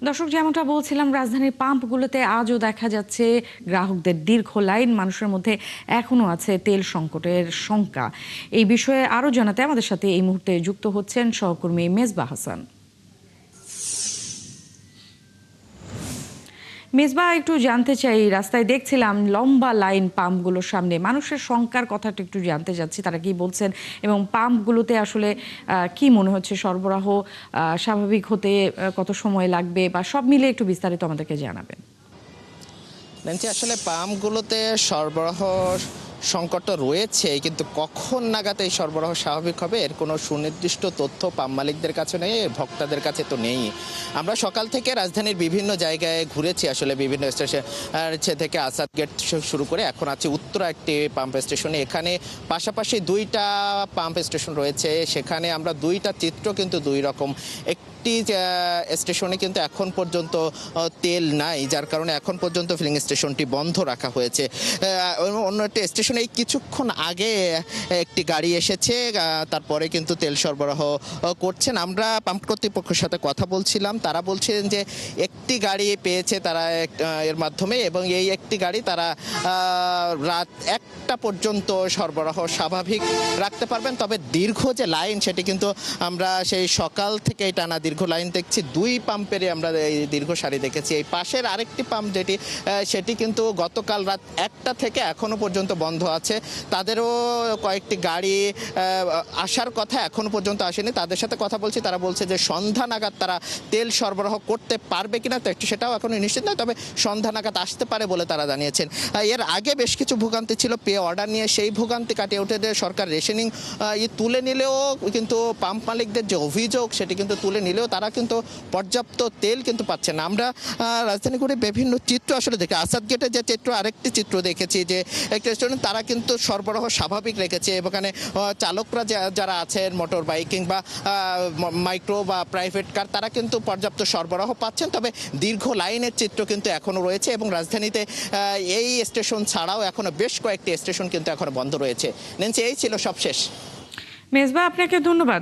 দর্শক, যেমনটা বলছিলাম, রাজধানীর পাম্পগুলোতে আজও দেখা যাচ্ছে গ্রাহকদের দীর্ঘ লাইন। মানুষের মধ্যে এখনো আছে তেল সংকটের শঙ্কা। এই বিষয়ে আরো জানাতে আমাদের সাথে এই মুহূর্তে যুক্ত হচ্ছেন সহকর্মী মেজবাহ হাসান। মেজবাহ, একটু জানতে চাই, রাস্তায় দেখছিলাম লম্বা লাইন পাম্পগুলোর সামনে, মানুষের শঙ্কার কথাটা একটু জানতে চাচ্ছি, তারা কি বলছেন এবং পাম্পগুলোতে আসলে কি মনে হচ্ছে সরবরাহ স্বাভাবিক হতে কত সময় লাগবে, বা সব মিলে একটু বিস্তারিত আমাদেরকে জানাবেন। আসলে পাম্পগুলোতে সরবরাহ সংকট রয়েছে, কিন্তু কখন নাগাদ এই সরবরাহ স্বাভাবিক হবে এর কোনো সুনির্দিষ্ট তথ্য পাম্প মালিকদের কাছে নেই, ভোক্তাদের কাছে তো নেই। আমরা সকাল থেকে রাজধানীর বিভিন্ন জায়গায় ঘুরেছি, আসলে বিভিন্ন স্টেশন থেকে আসাদ গেট শুরু করে এখন আছে উত্তরা একটি পাম্প স্টেশনে। এখানে পাশাপাশি দুইটা পাম্প স্টেশন রয়েছে, সেখানে আমরা দুইটা চিত্র কিন্তু দুই রকম। একটি স্টেশনে কিন্তু এখন পর্যন্ত তেল নাই, যার কারণে এখন পর্যন্ত ফিলিং স্টেশনটি বন্ধ রাখা হয়েছে। অন্য একটি স্টেশনে কিছুক্ষণ আগে একটি গাড়ি এসেছে, তারপরে কিন্তু তেল সরবরাহ করছেন। আমরা পাম্প কর্তৃপক্ষের সাথে কথা বলছিলাম, তারা বলছিলেন যে একটি গাড়ি পেয়েছে তারা এর মাধ্যমে, এবং এই একটি গাড়ি তারা রাত 1টা পর্যন্ত সরবরাহ স্বাভাবিক রাখতে পারবেন। তবে দীর্ঘ যে লাইন সেটি কিন্তু আমরা সেই সকাল থেকে টানা দীর্ঘ লাইন দেখছি। দুই পাম্পেরই আমরা এই দীর্ঘ সারি দেখেছি। এই পাশের আরেকটি পাম্প যেটি সেটি কিন্তু গতকাল রাত 1টা থেকে এখনো পর্যন্ত বন্ধ আছে। তাদেরও কয়েকটি গাড়ি আসার কথা, এখনো পর্যন্ত আসেনি। তাদের সাথে কথা বলছি, তারা বলছে যে সন্ধ্যা নাগাদ তারা তেল সরবরাহ করতে পারবে কিনা তো সেটাও এখনো নিশ্চিত নয়, তবে সন্ধ্যা নাগাদ আসতে পারে বলে তারা জানিয়েছেন। এর আগে বেশ কিছু ভোগান্তি ছিল পে অর্ডার নিয়ে, সেই ভোগান্তি কাটিয়ে উঠে সরকার রেশনিং তুলে নিলেও কিন্তু পাম্প মালিকদের যে অভিযোগ সেটি কিন্তু তুলে নিলেও তারা কিন্তু পর্যাপ্ত তেল কিন্তু পাচ্ছে না। আমরা রাজধানী করে বিভিন্ন চিত্র আসলে দেখি, আসাদ গেটের যে চিত্র, আরেকটি চিত্র দেখেছি যে একটি রেস্টুরেন্ট তারা কিন্তু সরবরাহ স্বাভাবিক রেখেছে, এবং এখানে চালকরা যারা আছেন মোটর বাইক কিংবা মাইক্রো বা প্রাইভেট কার, তারা কিন্তু পর্যাপ্ত সরবরাহ পাচ্ছেন। তবে দীর্ঘ লাইনের চিত্র কিন্তু এখনও রয়েছে, এবং রাজধানীতে এই স্টেশন ছাড়াও এখনো বেশ কয়েকটি স্টেশন কিন্তু এখনো বন্ধ রয়েছে। নেন্সি, এই ছিল সব শেষ। মেজবাহ, আপনাকে ধন্যবাদ।